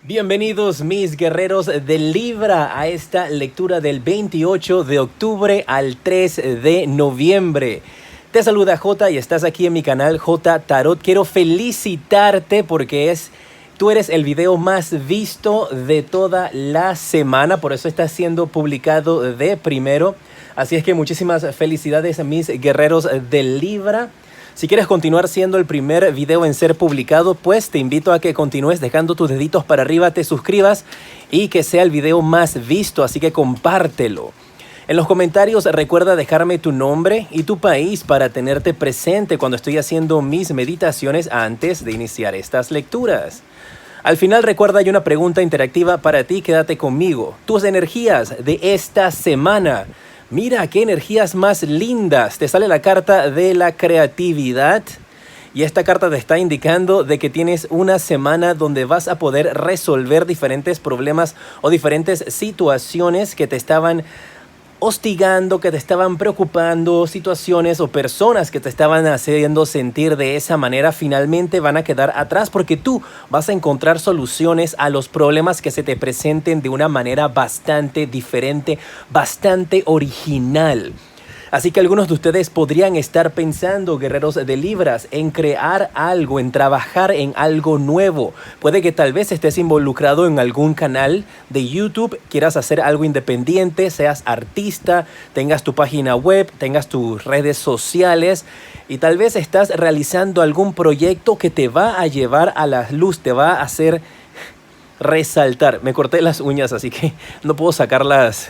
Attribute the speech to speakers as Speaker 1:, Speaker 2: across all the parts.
Speaker 1: Bienvenidos mis guerreros de Libra a esta lectura del 28 de octubre al 3 de noviembre. Te saluda J y estás aquí en mi canal J Tarot. Quiero felicitarte porque tú eres el video más visto de toda la semana, por eso está siendo publicado de primero. Así es que muchísimas felicidades a mis guerreros de Libra. Si quieres continuar siendo el primer video en ser publicado, pues te invito a que continúes dejando tus deditos para arriba, te suscribas y que sea el video más visto, así que compártelo. En los comentarios recuerda dejarme tu nombre y tu país para tenerte presente cuando estoy haciendo mis meditaciones antes de iniciar estas lecturas. Al final recuerda, hay una pregunta interactiva para ti, quédate conmigo. Tus energías de esta semana. Mira qué energías más lindas. Te sale la carta de la creatividad y esta carta te está indicando de que tienes una semana donde vas a poder resolver diferentes problemas o diferentes situaciones que te estaban hostigando, que te estaban preocupando, situaciones o personas que te estaban haciendo sentir de esa manera. Finalmente van a quedar atrás porque tú vas a encontrar soluciones a los problemas que se te presenten de una manera bastante diferente, bastante original. Así que algunos de ustedes podrían estar pensando, guerreros de Libras, en crear algo, en trabajar en algo nuevo. Puede que tal vez estés involucrado en algún canal de YouTube, quieras hacer algo independiente, seas artista, tengas tu página web, tengas tus redes sociales y tal vez estás realizando algún proyecto que te va a llevar a la luz, te va a hacer resaltar. Me corté las uñas, así que no puedo sacar las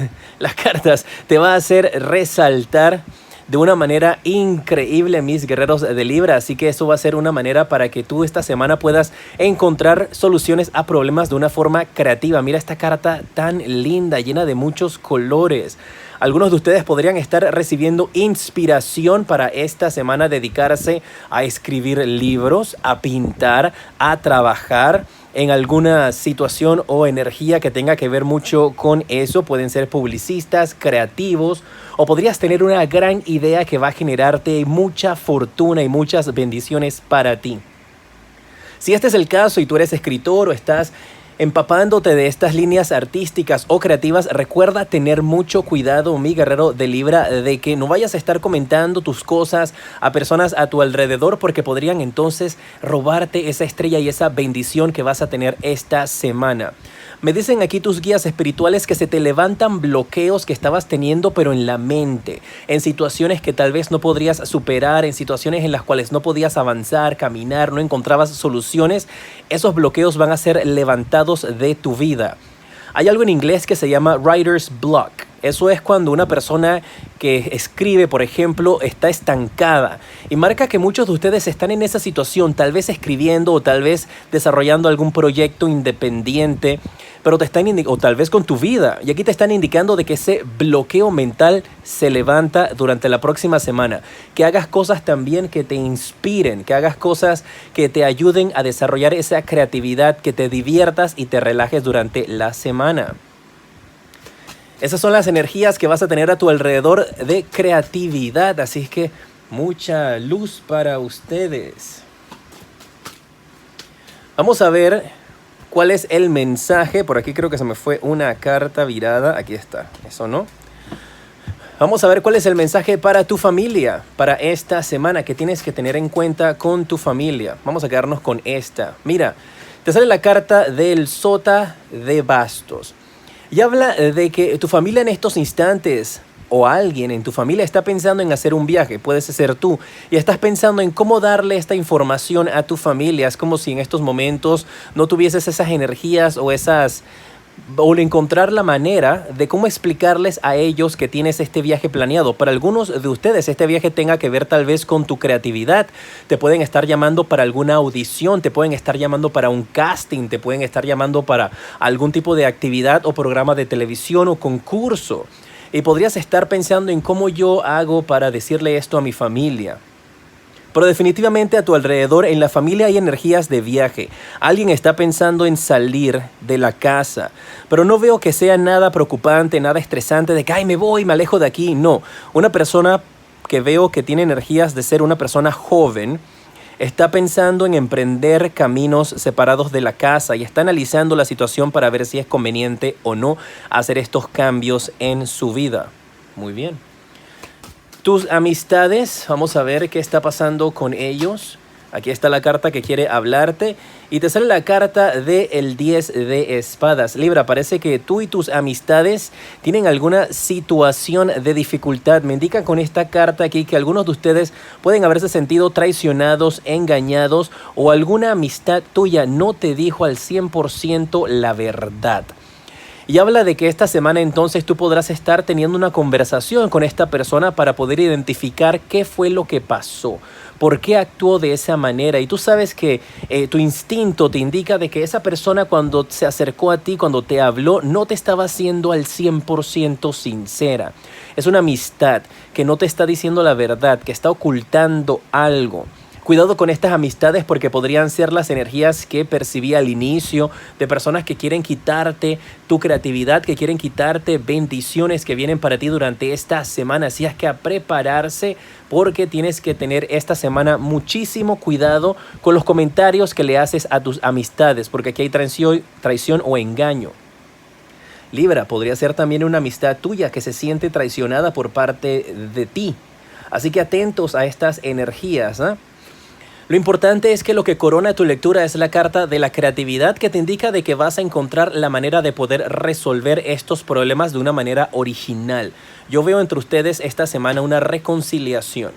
Speaker 1: cartas. Te va a hacer resaltar de una manera increíble, mis guerreros de Libra. Así que eso va a ser una manera para que tú esta semana puedas encontrar soluciones a problemas de una forma creativa. Mira esta carta tan linda, llena de muchos colores. Algunos de ustedes podrían estar recibiendo inspiración para esta semana, dedicarse a escribir libros, a pintar, a trabajar en alguna situación o energía que tenga que ver mucho con eso. Pueden ser publicistas, creativos, o podrías tener una gran idea que va a generarte mucha fortuna y muchas bendiciones para ti. Si este es el caso y tú eres escritor o estás empapándote de estas líneas artísticas o creativas, recuerda tener mucho cuidado, mi guerrero de Libra, de que no vayas a estar comentando tus cosas a personas a tu alrededor porque podrían entonces robarte esa estrella y esa bendición que vas a tener esta semana. Me dicen aquí tus guías espirituales que se te levantan bloqueos que estabas teniendo pero en la mente, en situaciones que tal vez no podrías superar, en situaciones en las cuales no podías avanzar, caminar, no encontrabas soluciones. Esos bloqueos van a ser levantados de tu vida. Hay algo en inglés que se llama writer's block. Eso es cuando una persona que escribe, por ejemplo, está estancada. Y marca que muchos de ustedes están en esa situación, tal vez escribiendo o tal vez desarrollando algún proyecto independiente, pero te están o tal vez con tu vida. Y aquí te están indicando de que ese bloqueo mental se levanta durante la próxima semana. Que hagas cosas también que te inspiren, que hagas cosas que te ayuden a desarrollar esa creatividad, que te diviertas y te relajes durante la semana. Esas son las energías que vas a tener a tu alrededor de creatividad, así es que mucha luz para ustedes. Vamos a ver cuál es el mensaje. Por aquí creo que se me fue una carta virada. Aquí está, eso no. Vamos a ver cuál es el mensaje para tu familia, para esta semana, que tienes que tener en cuenta con tu familia. Vamos a quedarnos con esta. Mira, te sale la carta del Sota de Bastos. Y habla de que tu familia en estos instantes o alguien en tu familia está pensando en hacer un viaje, puedes ser tú, y estás pensando en cómo darle esta información a tu familia. Es como si en estos momentos no tuvieses esas energías o encontrar la manera de cómo explicarles a ellos que tienes este viaje planeado. Para algunos de ustedes este viaje tenga que ver tal vez con tu creatividad. Te pueden estar llamando para alguna audición, te pueden estar llamando para un casting, te pueden estar llamando para algún tipo de actividad o programa de televisión o concurso. Y podrías estar pensando en cómo yo hago para decirle esto a mi familia. Pero definitivamente a tu alrededor, en la familia, hay energías de viaje. Alguien está pensando en salir de la casa, pero no veo que sea nada preocupante, nada estresante de que ay, me voy, me alejo de aquí. No, una persona que veo que tiene energías de ser una persona joven Está pensando en emprender caminos separados de la casa y está analizando la situación para ver si es conveniente o no hacer estos cambios en su vida. Muy bien. Tus amistades, vamos a ver qué está pasando con ellos. Aquí está la carta que quiere hablarte y te sale la carta del 10 de espadas. Libra, parece que tú y tus amistades tienen alguna situación de dificultad. Me indica con esta carta aquí que algunos de ustedes pueden haberse sentido traicionados, engañados o alguna amistad tuya no te dijo al 100% la verdad. Y habla de que esta semana entonces tú podrás estar teniendo una conversación con esta persona para poder identificar qué fue lo que pasó, por qué actuó de esa manera. Y tú sabes que tu instinto te indica de que esa persona cuando se acercó a ti, cuando te habló, no te estaba siendo al 100% sincera. Es una amistad que no te está diciendo la verdad, que está ocultando algo. Cuidado con estas amistades porque podrían ser las energías que percibí al inicio de personas que quieren quitarte tu creatividad, que quieren quitarte bendiciones que vienen para ti durante esta semana. Así es que a prepararse porque tienes que tener esta semana muchísimo cuidado con los comentarios que le haces a tus amistades porque aquí hay traición o engaño. Libra, podría ser también una amistad tuya que se siente traicionada por parte de ti. Así que atentos a estas energías, ¿eh? Lo importante es que lo que corona tu lectura es la carta de la creatividad que te indica de que vas a encontrar la manera de poder resolver estos problemas de una manera original. Yo veo entre ustedes esta semana una reconciliación.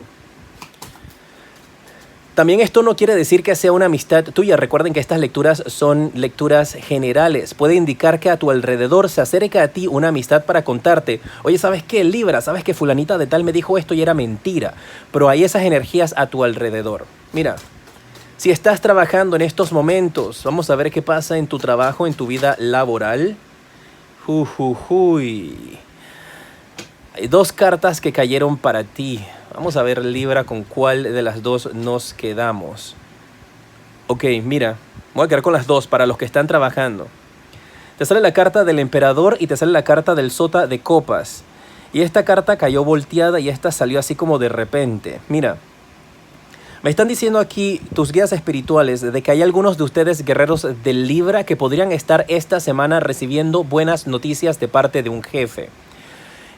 Speaker 1: También esto no quiere decir que sea una amistad tuya. Recuerden que estas lecturas son lecturas generales. Puede indicar que a tu alrededor se acerca a ti una amistad para contarte: oye, ¿sabes qué, Libra? ¿Sabes que fulanita de tal me dijo esto y era mentira? Pero hay esas energías a tu alrededor. Mira, si estás trabajando en estos momentos, vamos a ver qué pasa en tu trabajo, en tu vida laboral. Hay dos cartas que cayeron para ti. Vamos a ver, Libra, con cuál de las dos nos quedamos. Ok, mira, voy a quedar con las dos para los que están trabajando. Te sale la carta del emperador y te sale la carta del sota de copas. Y esta carta cayó volteada y esta salió así como de repente. Mira, me están diciendo aquí tus guías espirituales de que hay algunos de ustedes guerreros de Libra que podrían estar esta semana recibiendo buenas noticias de parte de un jefe.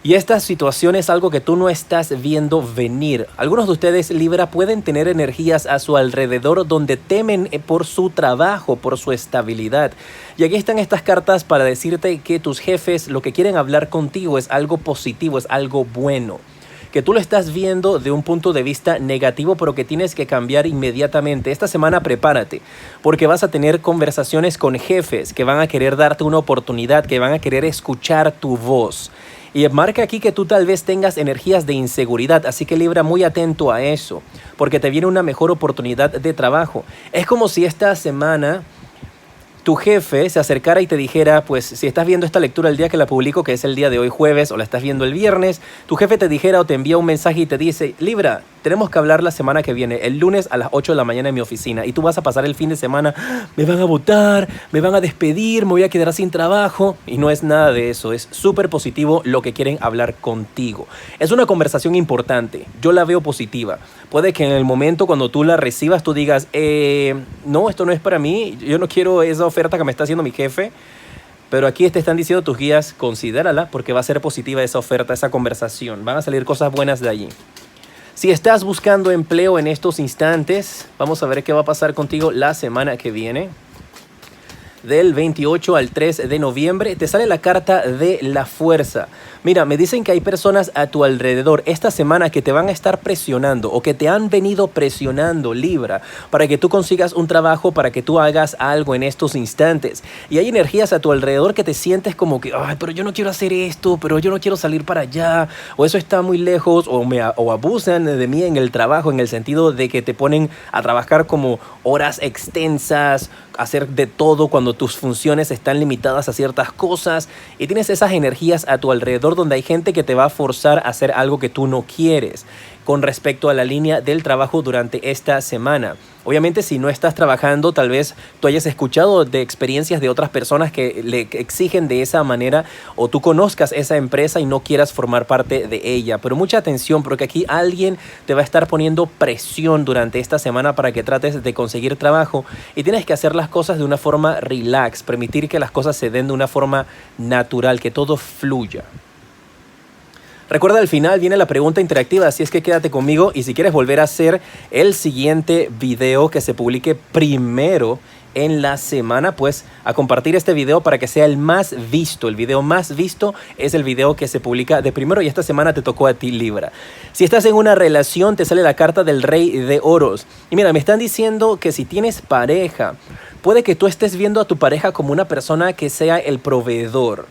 Speaker 1: Y esta situación es algo que tú no estás viendo venir. Algunos de ustedes, Libra, pueden tener energías a su alrededor donde temen por su trabajo, por su estabilidad. Y aquí están estas cartas para decirte que tus jefes lo que quieren hablar contigo es algo positivo, es algo bueno. Que tú lo estás viendo de un punto de vista negativo, pero que tienes que cambiar inmediatamente. Esta semana prepárate, porque vas a tener conversaciones con jefes que van a querer darte una oportunidad, que van a querer escuchar tu voz. Y marca aquí que tú tal vez tengas energías de inseguridad, así que Libra, muy atento a eso, porque te viene una mejor oportunidad de trabajo. Es como si esta semana tu jefe se acercara y te dijera, pues si estás viendo esta lectura el día que la publico, que es el día de hoy jueves, o la estás viendo el viernes, tu jefe te dijera o te envía un mensaje y te dice: Libra, tenemos que hablar la semana que viene, el lunes a las 8 de la mañana en mi oficina, y tú vas a pasar el fin de semana, me van a botar, me van a despedir, me voy a quedar sin trabajo. Y no es nada de eso, es súper positivo lo que quieren hablar contigo. Es una conversación importante, yo la veo positiva. Puede que en el momento cuando tú la recibas tú digas, no, esto no es para mí, yo no quiero esa oferta que me está haciendo mi jefe. Pero aquí te están diciendo tus guías, considérala porque va a ser positiva esa oferta, esa conversación. Van a salir cosas buenas de allí. Si estás buscando empleo en estos instantes, vamos a ver qué va a pasar contigo la semana que viene. Del 28 al 3 de noviembre te sale la carta de la fuerza. Mira, me dicen que hay personas a tu alrededor esta semana que te van a estar presionando o que te han venido presionando, Libra, para que tú consigas un trabajo, para que tú hagas algo en estos instantes. Y hay energías a tu alrededor que te sientes como que, ay, pero yo no quiero hacer esto, pero yo no quiero salir para allá, o eso está muy lejos, o abusan de mí en el trabajo, en el sentido de que te ponen a trabajar como horas extensas, hacer de todo cuando tus funciones están limitadas a ciertas cosas, y tienes esas energías a tu alrededor donde hay gente que te va a forzar a hacer algo que tú no quieres. con respecto a la línea del trabajo durante esta semana. Obviamente, si no estás trabajando, tal vez tú hayas escuchado de experiencias de otras personas que le exigen de esa manera, o tú conozcas esa empresa y no quieras formar parte de ella. Pero mucha atención, porque aquí alguien te va a estar poniendo presión durante esta semana para que trates de conseguir trabajo, y tienes que hacer las cosas de una forma relax, permitir que las cosas se den de una forma natural, que todo fluya. Recuerda, al final viene la pregunta interactiva, así es que quédate conmigo, y si quieres volver a hacer el siguiente video que se publique primero en la semana, pues a compartir este video para que sea el más visto. El video más visto es el video que se publica de primero, y esta semana te tocó a ti, Libra. Si estás en una relación, te sale la carta del Rey de Oros. Y mira, me están diciendo que si tienes pareja, puede que tú estés viendo a tu pareja como una persona que sea el proveedor.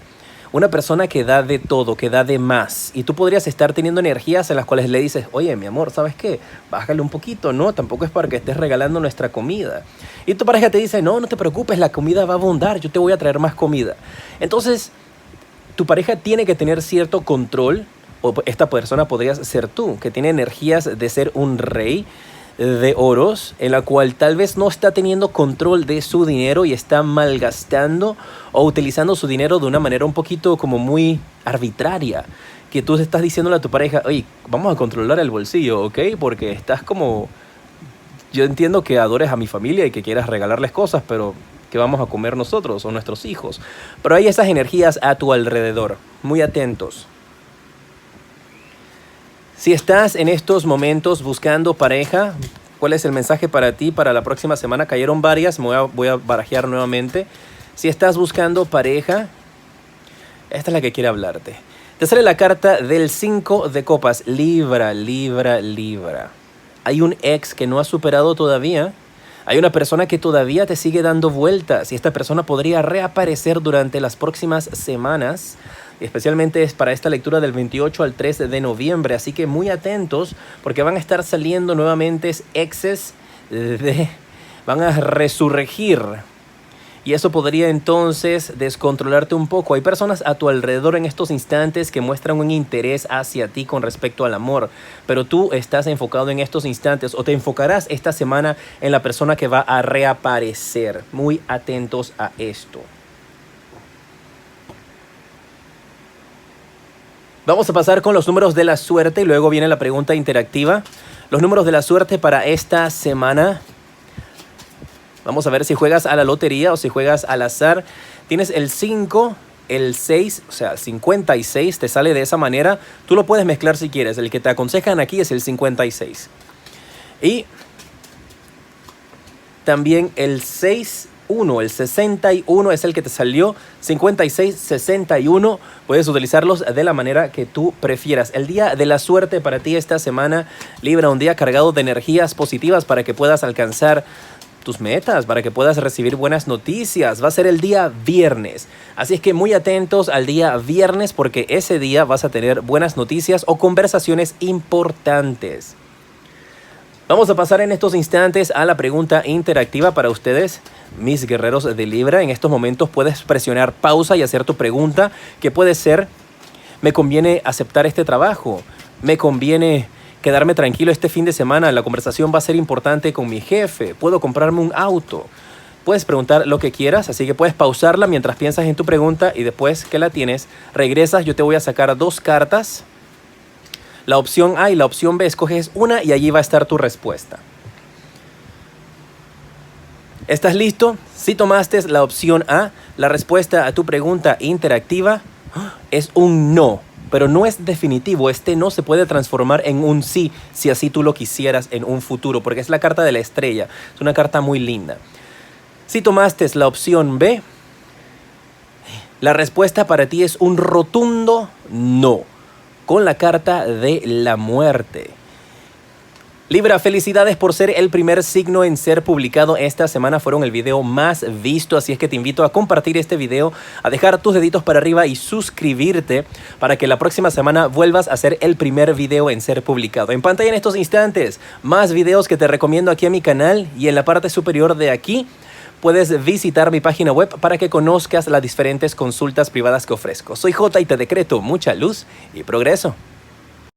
Speaker 1: Una persona que da de todo, que da de más. Y tú podrías estar teniendo energías en las cuales le dices, oye, mi amor, ¿sabes qué? Bájale un poquito, ¿no? Tampoco es para que estés regalando nuestra comida. Y tu pareja te dice, no, no te preocupes, la comida va a abundar, yo te voy a traer más comida. Entonces, tu pareja tiene que tener cierto control, o esta persona podrías ser tú, que tiene energías de ser un rey de oros, en la cual tal vez no está teniendo control de su dinero y está malgastando o utilizando su dinero de una manera un poquito como muy arbitraria, que tú estás diciéndole a tu pareja, oye, vamos a controlar el bolsillo, ¿ok? Porque estás como, yo entiendo que adores a mi familia y que quieras regalarles cosas, pero ¿qué vamos a comer nosotros o nuestros hijos? Pero hay esas energías a tu alrededor, muy atentos. Si estás en estos momentos buscando pareja, ¿cuál es el mensaje para ti para la próxima semana? Cayeron varias, voy a barajear nuevamente. Si estás buscando pareja, esta es la que quiere hablarte. Te sale la carta del 5 de copas. Libra, Libra, Libra. Hay un ex que no has superado todavía. Hay una persona que todavía te sigue dando vueltas, y esta persona podría reaparecer durante las próximas semanas. Especialmente es para esta lectura del 28 al 3 de noviembre. Así que muy atentos, porque van a estar saliendo nuevamente exes van a resurgir. Y eso podría entonces descontrolarte un poco. Hay personas a tu alrededor en estos instantes que muestran un interés hacia ti con respecto al amor. Pero tú estás enfocado en estos instantes, o te enfocarás esta semana en la persona que va a reaparecer. Muy atentos a esto. Vamos a pasar con los números de la suerte y luego viene la pregunta interactiva. Los números de la suerte para esta semana. Vamos a ver si juegas a la lotería o si juegas al azar. Tienes el 5, el 6, o sea, 56, te sale de esa manera. Tú lo puedes mezclar si quieres. El que te aconsejan aquí es el 56. Y también el 6. El 61 es el que te salió, 56, 61, puedes utilizarlos de la manera que tú prefieras. El día de la suerte para ti esta semana, Libra, un día cargado de energías positivas para que puedas alcanzar tus metas, para que puedas recibir buenas noticias. Va a ser el día viernes, así es que muy atentos al día viernes, porque ese día vas a tener buenas noticias o conversaciones importantes. Vamos a pasar en estos instantes a la pregunta interactiva para ustedes, mis guerreros de Libra. En estos momentos puedes presionar pausa y hacer tu pregunta, que puede ser: ¿me conviene aceptar este trabajo? ¿Me conviene quedarme tranquilo este fin de semana? La conversación va a ser importante con mi jefe. ¿Puedo comprarme un auto? Puedes preguntar lo que quieras, así que puedes pausarla mientras piensas en tu pregunta, y después que la tienes, regresas. Yo te voy a sacar 2 cartas. La opción A y la opción B, escoges una y allí va a estar tu respuesta. ¿Estás listo? Si tomaste la opción A, la respuesta a tu pregunta interactiva es un no, pero no es definitivo. Este no se puede transformar en un sí, si así tú lo quisieras en un futuro, porque es la carta de la estrella. Es una carta muy linda. Si tomaste la opción B, la respuesta para ti es un rotundo no, con la carta de la muerte. Libra, felicidades por ser el primer signo en ser publicado esta semana. Fueron el video más visto, así es que te invito a compartir este video, a dejar tus deditos para arriba y suscribirte para que la próxima semana vuelvas a ser el primer video en ser publicado. En pantalla en estos instantes, más videos que te recomiendo aquí en mi canal, y en la parte superior de aquí puedes visitar mi página web para que conozcas las diferentes consultas privadas que ofrezco. Soy Jota y te decreto mucha luz y progreso.